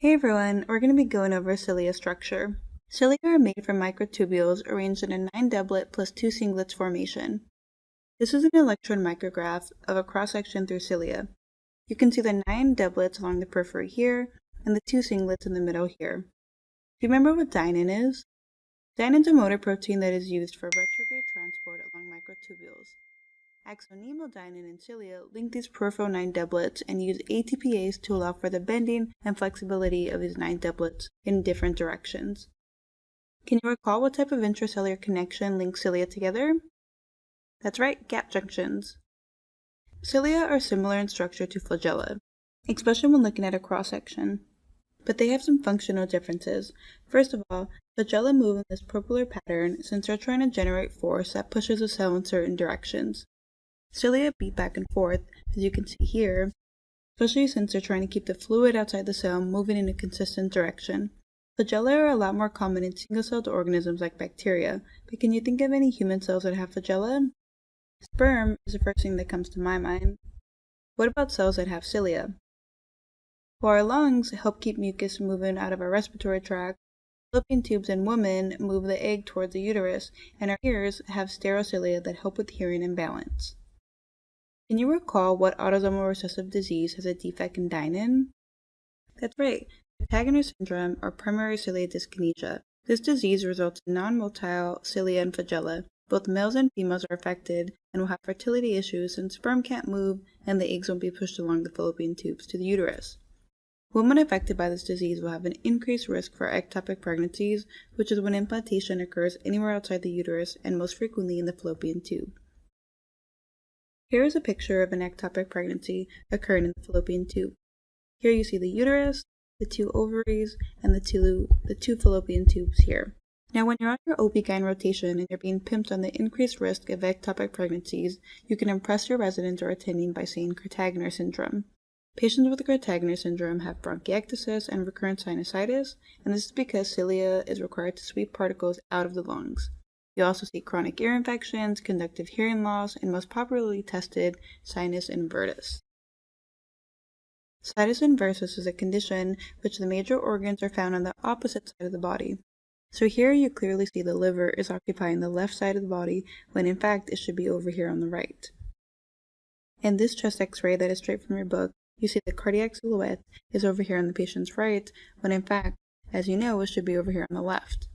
Hey everyone, we're going to be going over cilia structure. Cilia are made from microtubules arranged in a 9-doublet plus 2 singlets formation. This is an electron micrograph of a cross-section through cilia. You can see the 9 doublets along the periphery here, and the 2 singlets in the middle here. Do you remember what dynin is? Dynin is a motor protein that is used for retrograde transport along microtubules. Axonemodinin and cilia link these peripheral 9 doublets and use ATPase to allow for the bending and flexibility of these 9 doublets in different directions. Can you recall what type of intracellular connection links cilia together? That's right, gap junctions. Cilia are similar in structure to flagella, especially when looking at a cross-section. But they have some functional differences. First of all, flagella move in this propeller pattern since they're trying to generate force that pushes the cell in certain directions. Cilia beat back and forth, as you can see here, especially since they're trying to keep the fluid outside the cell moving in a consistent direction. Flagella are a lot more common in single-celled organisms like bacteria, but can you think of any human cells that have flagella? Sperm is the first thing that comes to my mind. What about cells that have cilia? Well, our lungs help keep mucus moving out of our respiratory tract, fallopian tubes in women move the egg towards the uterus, and our ears have stereocilia that help with hearing and balance. Can you recall what autosomal recessive disease has a defect in dynin? That's right, Cartaginer syndrome or primary ciliary dyskinesia. This disease results in non-motile cilia and flagella. Both males and females are affected and will have fertility issues since sperm can't move and the eggs won't be pushed along the fallopian tubes to the uterus. Women affected by this disease will have an increased risk for ectopic pregnancies, which is when implantation occurs anywhere outside the uterus and most frequently in the fallopian tube. Here is a picture of an ectopic pregnancy occurring in the fallopian tube. Here you see the uterus, the 2 ovaries, and the two fallopian tubes here. Now when you're on your OB-GYN rotation and you're being pimped on the increased risk of ectopic pregnancies, you can impress your residents or attending by saying Cartaginer syndrome. Patients with Cartaginer syndrome have bronchiectasis and recurrent sinusitis, and this is because cilia is required to sweep particles out of the lungs. You also see chronic ear infections, conductive hearing loss, and most popularly tested, sinus inversus. Sinus inversus is a condition which the major organs are found on the opposite side of the body. So here you clearly see the liver is occupying the left side of the body, when in fact it should be over here on the right. In this chest x-ray that is straight from your book, you see the cardiac silhouette is over here on the patient's right, when in fact, as you know, it should be over here on the left.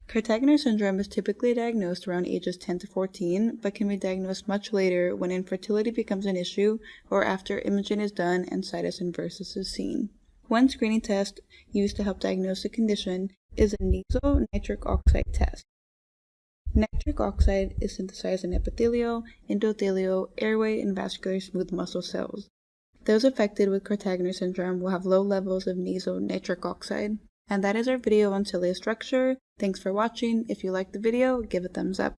Cartaginer syndrome is typically diagnosed around ages 10 to 14, but can be diagnosed much later when infertility becomes an issue or after imaging is done and sinus inversus is seen. One screening test used to help diagnose the condition is a nasal nitric oxide test. Nitric oxide is synthesized in epithelial, endothelial, airway, and vascular smooth muscle cells. Those affected with Cartaginer syndrome will have low levels of nasal nitric oxide. And that is our video on cilia structure. Thanks for watching. If you liked the video, give it a thumbs up.